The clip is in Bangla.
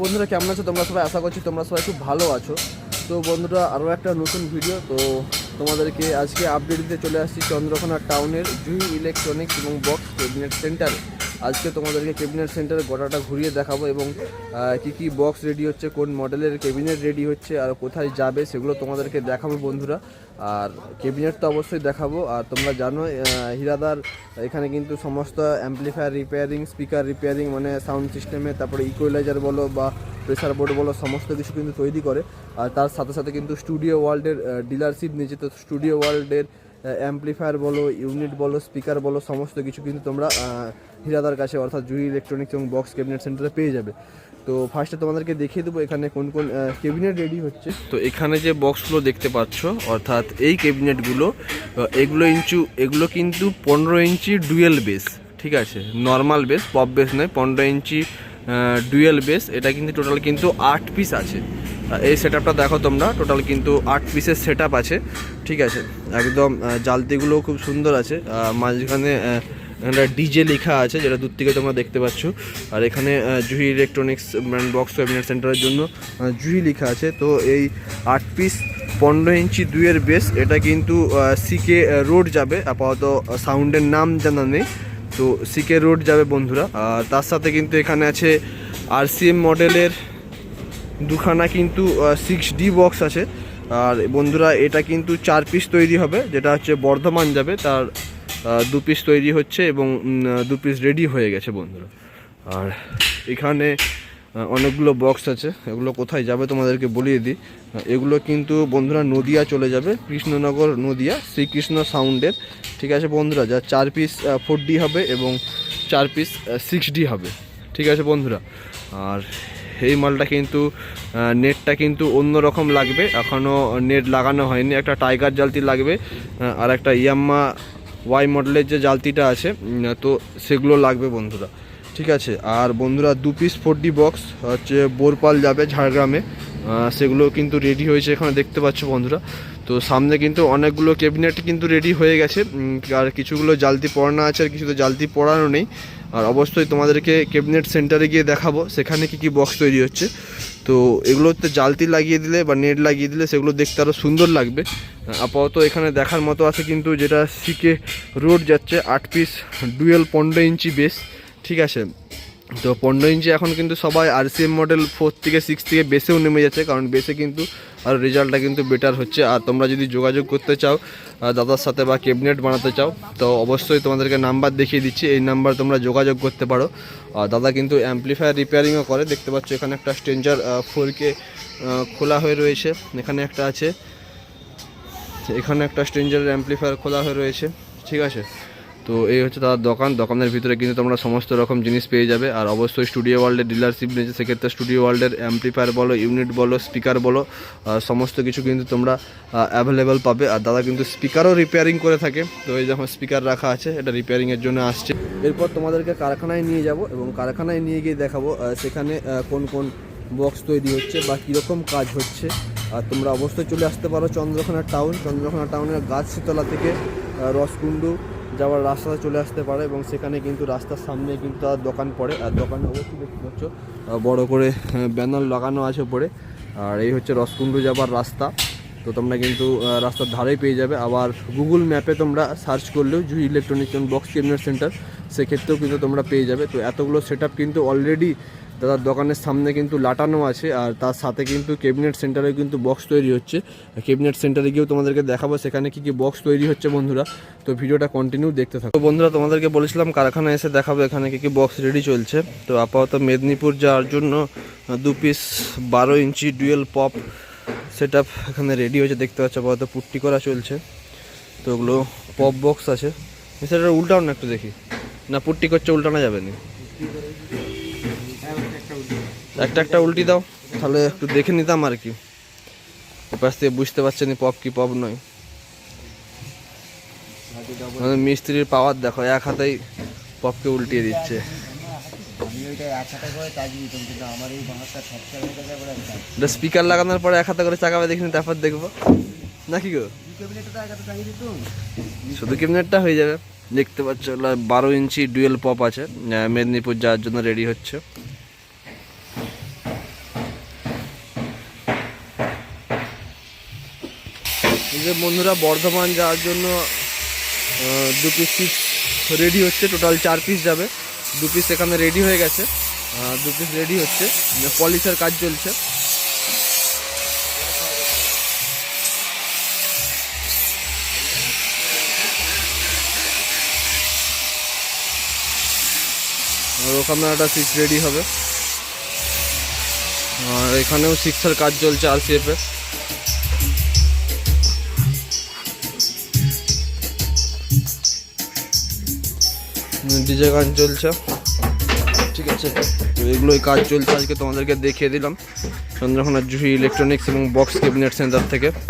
বন্ধুরা কেমন আছো তোমরা সবাই? আশা করছি তোমরা সবাই খুব ভালো আছো। তো বন্ধুরা আরও একটা নতুন ভিডিও, তো তোমাদেরকে আজকে আপডেট দিতে চলে আসছি চন্দ্রকোনা টাউনের জুহি ইলেকট্রনিক্স এবং বক্স ক্যাবিনেট সেন্টারে। আজকে তোমাদেরকে ক্যাবিনেট সেন্টারে গোটাটা ঘুরিয়ে দেখাবো এবং কী কী বক্স রেডি হচ্ছে, কোন মডেলের ক্যাবিনেট রেডি হচ্ছে আর কোথায় যাবে সেগুলো তোমাদেরকে দেখাবো বন্ধুরা। আর ক্যাবিনেট তো অবশ্যই দেখাবো। আর তোমরা জানো হিরাদার এখানে কিন্তু সমস্ত অ্যাম্পলিফায়ার রিপেয়ারিং, স্পিকার রিপেয়ারিং, মানে সাউন্ড সিস্টেমে, তারপরে ইকুয়ালাইজার বলো বা প্রেসার বোর্ড বলো, সমস্ত কিছু কিন্তু তৈরি করে। আর তার সাথে সাথে কিন্তু স্টুডিও ওয়ার্ল্ডের ডিলারশিপ নিয়েছে। তো স্টুডিও ওয়ার্ল্ডের অ্যাম্পলিফায়ার বলো, ইউনিট বলো, স্পিকার বলো, সমস্ত কিছু কিন্তু তোমরা হিরাদার কাছে অর্থাৎ জুহি ইলেকট্রনিক্স এবং বক্স ক্যাবিনেট সেন্টারে পেয়ে যাবে। তো ফার্স্টে তোমাদেরকে দেখিয়ে দেবো এখানে কোন কোন ক্যাবিনেট রেডি হচ্ছে। তো এখানে যে বক্সগুলো দেখতে পাচ্ছ অর্থাৎ এই ক্যাবিনেটগুলো, এগুলো কিন্তু 15 ইঞ্চি ডুয়েল বেস, ঠিক আছে, নর্মাল বেস, পপ বেস নয়, 15 ইঞ্চি ডুয়েল বেস। এটা কিন্তু টোটাল কিন্তু 8 পিস আছে। এই সেট আপটা দেখো তোমরা, টোটাল কিন্তু 8 পিসের সেট আপ আছে, ঠিক আছে। একদম জালতিগুলোও খুব সুন্দর আছে। মাঝখানে ডিজে লেখা আছে, যেটা দূর থেকে তোমরা দেখতে পাচ্ছ। আর এখানে Juhi electronics brand box cabinet সেন্টারের জন্য জুহি লেখা আছে। তো এই 8 পিস 15 ইঞ্চি দুইয়ের বেস, এটা কিন্তু সিকে রোড যাবে। আপাতত সাউন্ডের নাম জানা নেই, তো সিকে রোড যাবে বন্ধুরা। আর তার সাথে কিন্তু এখানে আছে RCM মডেলের দুখানা কিন্তু 6D বক্স আছে। আর বন্ধুরা এটা কিন্তু 4 পিস তৈরি হবে, যেটা হচ্ছে বর্ধমান যাবে, তার 2 পিস তৈরি হচ্ছে এবং 2 পিস রেডি হয়ে গেছে বন্ধুরা। আর এখানে অনেকগুলো বক্স আছে, এগুলো কোথায় যাবে তোমাদেরকে বলিয়ে দিই। এগুলো কিন্তু বন্ধুরা নদিয়া চলে যাবে, কৃষ্ণনগর নদিয়া, শ্রীকৃষ্ণ সাউন্ডের, ঠিক আছে বন্ধুরা। যা 4 পিস 4D হবে এবং 4 পিস 6D হবে, ঠিক আছে বন্ধুরা। আর এই মালটা কিন্তু নেটটা কিন্তু অন্য রকম লাগবে, এখনও নেট লাগানো হয়নি। একটা টাইগার জালতি লাগবে আর একটা ইয়াম্মা ওয়াই মডেলের যে জালতিটা আছে, তো সেগুলো লাগবে বন্ধুরা, ঠিক আছে। আর বন্ধুরা 2 পিস 4D বক্স হচ্ছে বোরপাল যাবে ঝাড়গ্রামে, সেগুলো কিন্তু রেডি হয়েছে, এখানে দেখতে পাচ্ছ বন্ধুরা। তো সামনে কিন্তু অনেকগুলো ক্যাবিনেট কিন্তু রেডি হয়ে গেছে, আর কিছুগুলো জালতি পড়ানো আছে আর কিছু তো জালতি পড়ানো নেই। আর অবশ্যই তোমাদেরকে ক্যাবিনেট সেন্টারে গিয়ে দেখাবো সেখানে কি কি বক্স তৈরি হচ্ছে। তো এগুলোতে জালতি লাগিয়ে দিলে বা নেট লাগিয়ে দিলে সেগুলো দেখতে আরও সুন্দর লাগবে। আপাতত এখানে দেখার মতো আছে কিন্তু যেটা সিকে রোড যাচ্ছে 8 পিস ডুয়েল 15 ইঞ্চি বেস, ঠিক আছে। তো 15 ইঞ্চি এখন কিন্তু সবাই RCM মডেল 4 থেকে 6 থেকে বেসেও নেমে যাচ্ছে, কারণ বেসে কিন্তু আর রেজাল্টটা কিন্তু বেটার হচ্ছে। আর তোমরা যদি যোগাযোগ করতে চাও দাদার সাথে বা ক্যাবিনেট বানাতে চাও, তো অবশ্যই তোমাদেরকে নাম্বার দেখিয়ে দিচ্ছি, এই নাম্বার তোমরা যোগাযোগ করতে পারো। আর দাদা কিন্তু অ্যাম্পলিফায়ার রিপেয়ারিংও করে, দেখতে পাচ্ছ এখানে একটা স্ট্রেঞ্জার 4K খোলা হয়ে রয়েছে, এখানে একটা আছে, এখানে একটা স্ট্রেঞ্জারের অ্যাম্পলিফায়ার খোলা হয়ে রয়েছে, ঠিক আছে। তো এই হচ্ছে তার দোকানের ভিতরে কিন্তু তোমরা সমস্ত রকম জিনিস পেয়ে যাবে। আর অবশ্যই স্টুডিও ওয়ার্ল্ডের ডিলারশিপ নিয়েছে, সেক্ষেত্রে স্টুডিও ওয়ার্ল্ডের অ্যাম্পলিফায়ার বলো, ইউনিট বলো, স্পিকার বলো, সমস্ত কিছু কিন্তু তোমরা অ্যাভেলেবেল পাবে। আর দাদা কিন্তু স্পিকারও রিপেয়ারিং করে থাকে, তো এই যখন স্পিকার রাখা আছে এটা রিপেয়ারিংয়ের জন্য আসছে। এরপর তোমাদেরকে কারখানায় নিয়ে যাব এবং কারখানায় নিয়ে গিয়ে দেখাবো সেখানে কোন কোন বক্স তৈরি হচ্ছে বা কীরকম কাজ হচ্ছে। আর তোমরা অবশ্যই চলে আসতে পারো চন্দ্রকোনা টাউনের গাছতলা থেকে রসকুণ্ডু যাওয়ার রাস্তাতে চলে আসতে পারে এবং সেখানে কিন্তু রাস্তার সামনে কিন্তু তার দোকান পড়ে। আর দোকানে অবশ্যই দেখতে পাচ্ছ বড় করে ব্যানার লাগানো আছে উপরে। আর এই হচ্ছে রসকুণ্ডু যাবার রাস্তা, তো তোমরা কিন্তু রাস্তার ধারেই পেয়ে যাবে। আবার গুগল ম্যাপে তোমরা সার্চ করলেও জুহি ইলেকট্রনিক্স এবং বক্স ক্যাবিনেট সেন্টার, সেক্ষেত্রেও কিন্তু তোমরা পেয়ে যাবে। তো এতগুলো সেট আপ কিন্তু অলরেডি দাদার দোকানের সামনে কিন্তু লাটানো আছে। আর তার সাথে কিন্তু ক্যাবিনেট সেন্টারে কিন্তু বক্স তৈরি হচ্ছে, ক্যাবিনেট সেন্টারে গিয়েও তোমাদেরকে দেখাবো সেখানে কী কী বক্স তৈরি হচ্ছে বন্ধুরা। তো ভিডিওটা কন্টিনিউ দেখতে থাকো। তো বন্ধুরা তোমাদেরকে বলেছিলাম কারখানায় এসে দেখাবো এখানে কী কী বক্স রেডি চলছে। তো আপাতত মেদিনীপুর যাওয়ার জন্য 2 পিস 12 ইঞ্চি ডুয়েল পপ সেট আপ এখানে রেডি হয়েছে, দেখতে পাচ্ছ আপাতত পুট্টি করা চলছে। তো ওগুলো পপ বক্স আছে, সেটা উল্টাও না একটু দেখি, না পুট্টি করছে উল্টানো যাবে না, একটা উল্টি দাও তাহলে একটু দেখে নিতাম আর কি, ওপাশ থেকে বুঝতে পারছেন পপ কি পপ নয়। মিস্ত্রির পাওয়ার দেখো, এক হাতেই পপকে উল্টিয়ে দিচ্ছে। স্পিকার লাগানোর পরে এক হাতে করে চাকাবে দেখিনি, তারপর দেখবো নাকি গো, শুধু ক্যাবিনেটটা হয়ে যাবে। দেখতে পাচ্ছ 12 ইঞ্চি ডুয়েল পপ আছে, মেদিনীপুর যাওয়ার জন্য রেডি হচ্ছে। যে বন্ধুরা বর্ধমান যাওয়ার জন্য 2 পিস সিক্স রেডি হচ্ছে, টোটাল 4 পিস যাবে। 2 পিস এখানে রেডি হয়ে গেছে, 2 পিস রেডি হচ্ছে, পলিশের কাজ চলছে। আর ওখানে একটা 6 রেডি হবে, আর এখানেও 6-এর কাজ চলছে RCF এ। ডিজে গান চলছে, ঠিক আছে। তো এগুলোই কাজ চলছে, আজকে তোমাদেরকে দেখিয়ে দিলাম চন্দ্রকোনা জুহি ইলেকট্রনিক্স এবং বক্স ক্যাবিনেট সেন্টার থেকে।